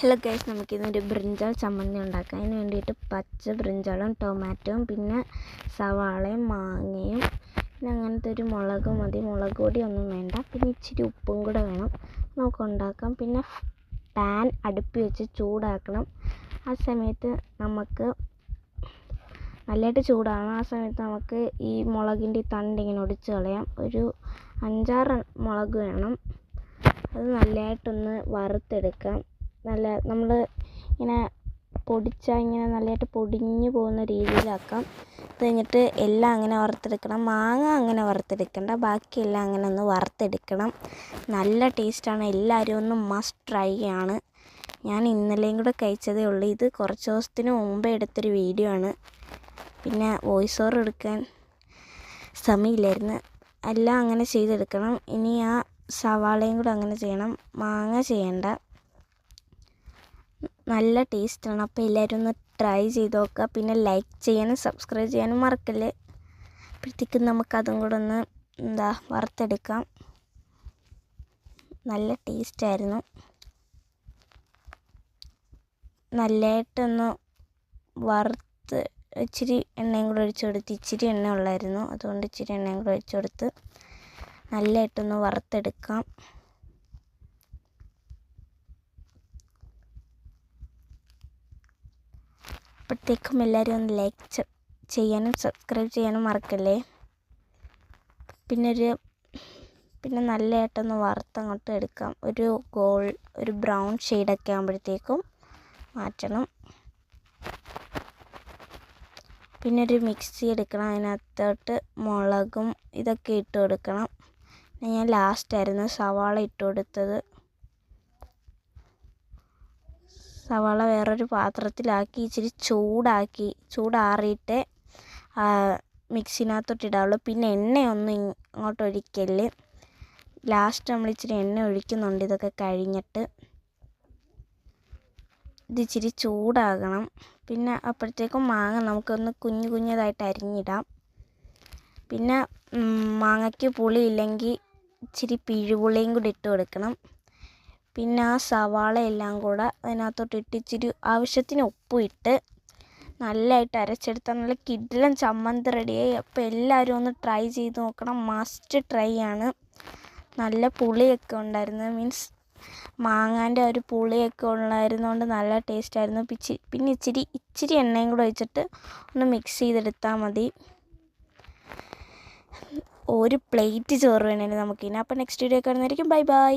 Hello guys, നമുക്കിന്നൊരു brinjal ചമ്മന്തി ഉണ്ടാക്കാം. അതിന് വേണ്ടിയിട്ട് പച്ച ബ്രിഞ്ചാളും ടൊമാറ്റോയും പിന്നെ സവാളയും മാങ്ങയും പിന്നെ അങ്ങനത്തെ ഒരു മുളക് മതി. മുളക് പൊടിയൊന്നും വേണ്ട. പിന്നെ ഇച്ചിരി ഉപ്പും കൂടെ വേണം. നമുക്ക് ഉണ്ടാക്കാം. പിന്നെ പാൻ അടുപ്പിൽ വെച്ച് ചൂടാക്കണം. ആ സമയത്ത് നമുക്ക് നല്ലതായിട്ട് ചൂടാകണം. ആ സമയത്ത് നമുക്ക് ഈ മുളകിൻ്റെ തണ്ട് ഇങ്ങനെ ഒടിച്ച് കളയാം. ഒരു 5-6 മുളക് വേണം. അത് നല്ലതായിട്ടൊന്ന് വറുത്തെടുക്കാം. നമ്മൾ ഇങ്ങനെ പൊടിച്ചാൽ ഇങ്ങനെ നല്ലതായിട്ട് പൊടിഞ്ഞു പോകുന്ന രീതിയിലാക്കാം. അത് കഴിഞ്ഞിട്ട് എല്ലാം അങ്ങനെ വറുത്തെടുക്കണം. മാങ്ങ അങ്ങനെ വറുത്തെടുക്കണ്ട, ബാക്കിയെല്ലാം അങ്ങനെ ഒന്ന് വറുത്തെടുക്കണം. നല്ല ടേസ്റ്റാണ്. എല്ലാവരും ഒന്ന് മസ്റ്റ് ട്രൈ ആണ്. ഞാൻ ഇന്നലെയും കൂടെ കഴിച്ചതേ ഉള്ളൂ. ഇത് കുറച്ച് ദിവസത്തിന് മുമ്പേ എടുത്തൊരു വീഡിയോ ആണ്. പിന്നെ വോയിസ് ഓവർ എടുക്കാൻ സമയമില്ലായിരുന്നു. എല്ലാം അങ്ങനെ ചെയ്തെടുക്കണം. ഇനി ആ സവാളയും കൂടെ അങ്ങനെ ചെയ്യണം. മാങ്ങ ചെയ്യണ്ട. നല്ല ടേസ്റ്റാണ്. അപ്പോൾ എല്ലാവരും ഒന്ന് ട്രൈ ചെയ്ത് നോക്കുക. പിന്നെ ലൈക്ക് ചെയ്യാനും സബ്സ്ക്രൈബ് ചെയ്യാനും മറക്കല്ലേ. അപ്പോഴത്തേക്കും നമുക്കതും കൂടെ ഒന്ന് വറുത്തെടുക്കാം. നല്ല ടേസ്റ്റായിരുന്നു. നല്ലതായിട്ടൊന്ന് വറുത്ത് ഇച്ചിരി എണ്ണയും കൂടെ ഒഴിച്ചു കൊടുത്ത്, ഇച്ചിരി എണ്ണ ഉള്ളായിരുന്നു, അതുകൊണ്ട് ഇച്ചിരി എണ്ണയും കൂടെ ഒഴിച്ചു കൊടുത്ത് നല്ലതായിട്ടൊന്ന് വറുത്തെടുക്കാം. അപ്പോഴത്തേക്കും എല്ലാവരും ഒന്ന് ലൈക്ക് ചെയ്യാനും സബ്സ്ക്രൈബ് ചെയ്യാനും മറക്കല്ലേ. പിന്നെ നല്ലതായിട്ടൊന്ന് വറുത്തങ്ങോട്ട് എടുക്കാം. ഒരു ബ്രൗൺ ഷെയ്ഡൊക്കെ ആകുമ്പോഴത്തേക്കും മാറ്റണം. പിന്നെ ഒരു മിക്സി എടുക്കണം. അതിനകത്തോട്ട് മുളകും ഇതൊക്കെ ഇട്ട് കൊടുക്കണം. ഞാൻ ലാസ്റ്റായിരുന്നു സവാള ഇട്ട് കൊടുത്തത്. സവാള വേറൊരു പാത്രത്തിലാക്കി ഇച്ചിരി ചൂടാറിയിട്ട് മിക്സിനകത്തോട്ട് ഇടാവുള്ളൂ. പിന്നെ എണ്ണയൊന്നും ഇങ്ങോട്ട് ഒഴിക്കല്. ലാസ്റ്റ് നമ്മൾ ഇച്ചിരി എണ്ണ ഒഴിക്കുന്നുണ്ട്. ഇതൊക്കെ കഴിഞ്ഞിട്ട് ഇതിച്ചിരി ചൂടാകണം. പിന്നെ അപ്പോഴത്തേക്കും മാങ്ങ നമുക്കൊന്ന് കുഞ്ഞതായിട്ട് അരിഞ്ഞിടാം. പിന്നെ മാങ്ങയ്ക്ക് പുളി ഇല്ലെങ്കിൽ ഇച്ചിരി പിഴുപുളിയും കൂടി ഇട്ട് കൊടുക്കണം. പിന്നെ ആ സവാള എല്ലാം കൂടെ അതിനകത്തോട്ട് ഇട്ട് ഇച്ചിരി ആവശ്യത്തിന് ഉപ്പും ഇട്ട് നല്ലതായിട്ട് അരച്ചെടുത്താൽ നല്ല കിടിലൻ ചമ്മന്തി റെഡിയായി. അപ്പോൾ എല്ലാവരും ഒന്ന് ട്രൈ ചെയ്ത് നോക്കണം. മസ്റ്റ് ട്രൈ ആണ്. നല്ല പുളിയൊക്കെ ഉണ്ടായിരുന്നു. മീൻസ് മാങ്ങാൻ്റെ ഒരു പുളിയൊക്കെ ഉള്ളായിരുന്നുകൊണ്ട് നല്ല ടേസ്റ്റായിരുന്നു. പിന്നെ ഇച്ചിരി എണ്ണയും കൂടെ ഒഴിച്ചിട്ട് ഒന്ന് മിക്സ് ചെയ്തെടുത്താൽ മതി. ഒരു പ്ലേറ്റ് ചോറ് വേണേന് നമുക്കിനി. അപ്പോൾ നെക്സ്റ്റ് വീഡിയോ കാണുന്നതായിരിക്കും. Bye by.